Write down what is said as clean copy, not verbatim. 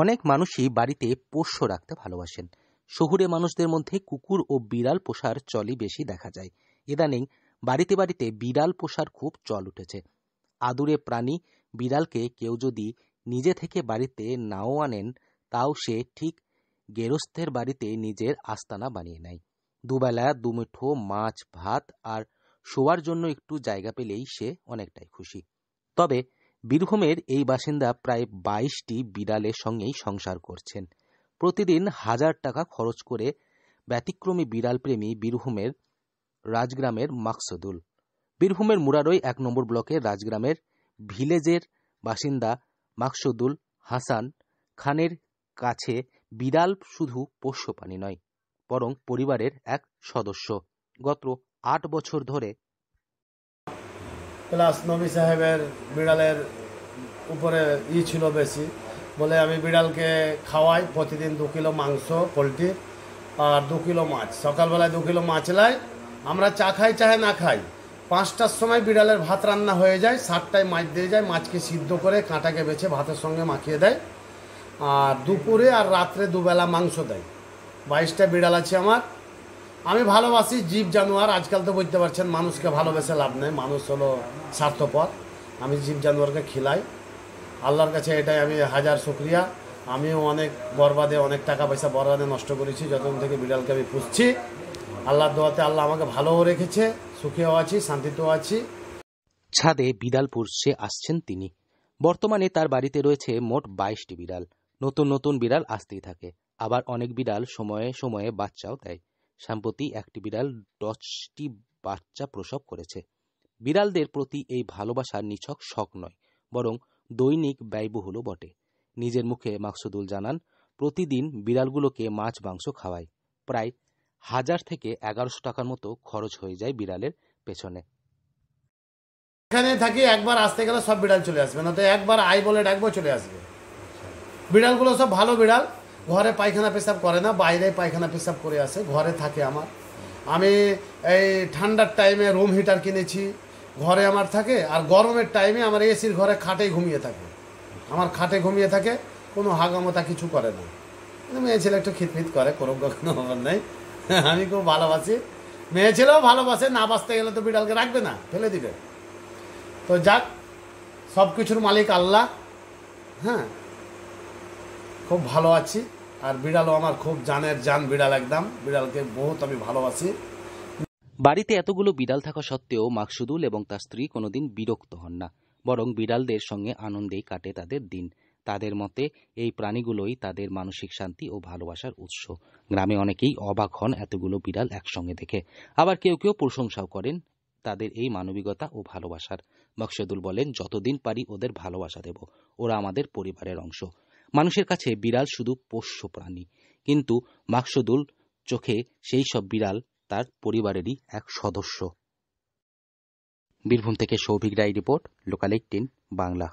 অনেক মানুষই বাড়িতে পোষ্য রাখতে ভালোবাসেন। শহুরে মানুষদের মধ্যে কুকুর ও বিড়াল পোষার চলই বেশি দেখা যায়। ইদানিং বাড়িতে বাড়িতে বিড়াল পোষার খুব চল উঠেছে। আদুরে প্রাণী বিড়ালকে কেউ যদি নিজে থেকে বাড়িতে নাও আনেন, তাও সে ঠিক গেরস্থের বাড়িতে নিজের আস্তানা বানিয়ে নেয়। দুবেলা দুমুঠো মাছ ভাত আর শোয়ার জন্য একটু জায়গা পেলেই সে অনেকটাই খুশি। তবে বীরভূমের এই বাসিন্দা প্রায় 22টি বিড়ালের সঙ্গেই সংসার করছেন। প্রতিদিন 1000 টাকা খরচ করে ব্যতিক্রমী বিড়াল প্রেমী বীরভূমের রাজগ্রামের মাকসুদুল। বীরভূমের মুরারই 1 নম্বর ব্লকের রাজগ্রামের ভিলেজের বাসিন্দা মাকসুদুল হাসান খানের কাছে বিড়াল শুধু পোষ্য প্রাণী নয়, বরং পরিবারের এক সদস্য। গত 8 বছর ধরে প্লাস নবী সাহেবের বিড়ালের উপরে ছিল বেশি বলে আমি বিড়ালকে খাওয়াই প্রতিদিন 2 কিলো মাংস পোলট্রি আর 2 কিলো মাছ। সকালবেলায় 2 কিলো মাছ লাই, আমরা চা খাই চাহে না খাই, 5টার সময় বিড়ালের ভাত রান্না হয়ে যায়, 7টায় মাছ দিয়ে যায়, মাছকে সিদ্ধ করে কাঁটাকে বেছে ভাতের সঙ্গে মাখিয়ে দেয়, আর দুপুরে আর রাত্রে দুবেলা মাংস দেয়। 22টা বিড়াল আছে আমার। আমি ভালোবাসি জীব জানোয়ার। আজকাল তো বুঝতে পারছেন মানুষকে ভালোবেসে লাভ নেই, মানুষ হলো স্বার্থপর। আমি জীব জানোয়ারকে খিলাই। আল্লাহর কাছে এটাই আমি হাজার শুকরিয়া। আমিও অনেক বরবাদে অনেক টাকা পয়সা বরবাদে নষ্ট করেছি, যতদিন থেকে বিড়ালকে আমি পুষছি। আল্লাহর দোয়াতে আল্লাহ আমাকে ভালোও রেখেছে, সুখেও আছি, শান্তিতেও আছি। ছাদে বিড়াল পুষছে আসছেন তিনি। বর্তমানে তার বাড়িতে রয়েছে মোট 22টি বিড়াল। নতুন নতুন বিড়াল আসতেই থাকে, আবার অনেক বিড়াল সময়ে সময়ে বাচ্চাও দেয়। সম্প্রতি একটি বিড়াল 10টি বাচ্চা প্রসব করেছে। বিড়ালদের প্রতি এই ভালোবাসার নিছক শখ নয়, বরং দৈনিক ব্যয়বহুলও বটে। নিজের মুখে মাকসুদুল জানান, প্রতিদিন বিড়ালগুলোকে মাছ মাংস খাওয়ায়। প্রায় 1000 থেকে 1100 টাকার মতো খরচ হয়ে যায় বিড়ালের পেছনে। এখানে থাকি, একবার আসতে গেলে সব বিড়াল চলে আসবে, না তো একবার আই বলে ডাকবো চলে আসবে। বিড়ালগুলো সব ভালো বিড়াল, ঘরে পায়খানা পেশাব করে না, বাইরে পায়খানা পেশাব করে আসে, ঘরে থাকে আমার। আমি এই ঠান্ডার টাইমে রুম হিটার কিনেছি, ঘরে আমার থাকে, আর গরমের টাইমে আমার এসির ঘরে খাটেই ঘুমিয়ে থাকে। আমার খাটে ঘুমিয়ে থাকে, কোনো হাগামতা কিছু করে না। মেয়ে ছেলে একটু খিটমিট করে, কোনো ব্যাপার নেই। আমি খুব ভালোবাসি, মেয়ে ছেলেও ভালোবাসে। না বাঁচতে গেলে তো বিড়ালকে রাখবে না, ফেলে দিবে। তো যাক, সব কিছুর মালিক আল্লাহ। হ্যাঁ, খুব ভালো আছি। আর বিড়ালও আমার খুব জানের জান বিড়াল, একদম বিড়ালকে বহুত আমি ভালোবাসি। বাড়িতে এতগুলো বিড়াল থাকা সত্ত্বেও মাকসুদুল এবং তার স্ত্রী কোনোদিন বিরক্ত হন না, বরং বিড়ালদের সঙ্গে আনন্দেই কাটে তাদের দিন। তাদের মতে এই প্রাণীগুলোই তাদের মানসিক শান্তি ও ভালোবাসার উৎস। গ্রামে অনেকেই অবাক হন এতগুলো বিড়াল একসঙ্গে দেখে, আবার কেউ কেউ প্রশংসাও করেন তাদের এই মানবিকতা ও ভালোবাসার। মাকসুদুল বলেন, যতদিন পারি ওদের ভালোবাসা দেব, ওরা আমাদের পরিবারের অংশ। মানুষের কাছে বিড়াল শুধু পোষ্য প্রাণী, কিন্তু মাকসুদুল চোখে সেই সব বিড়াল তার পরিবারেরই এক সদস্য। বীরভূম থেকে সৌভিক রায় রিপোর্ট, লোকাল 18 বাংলা।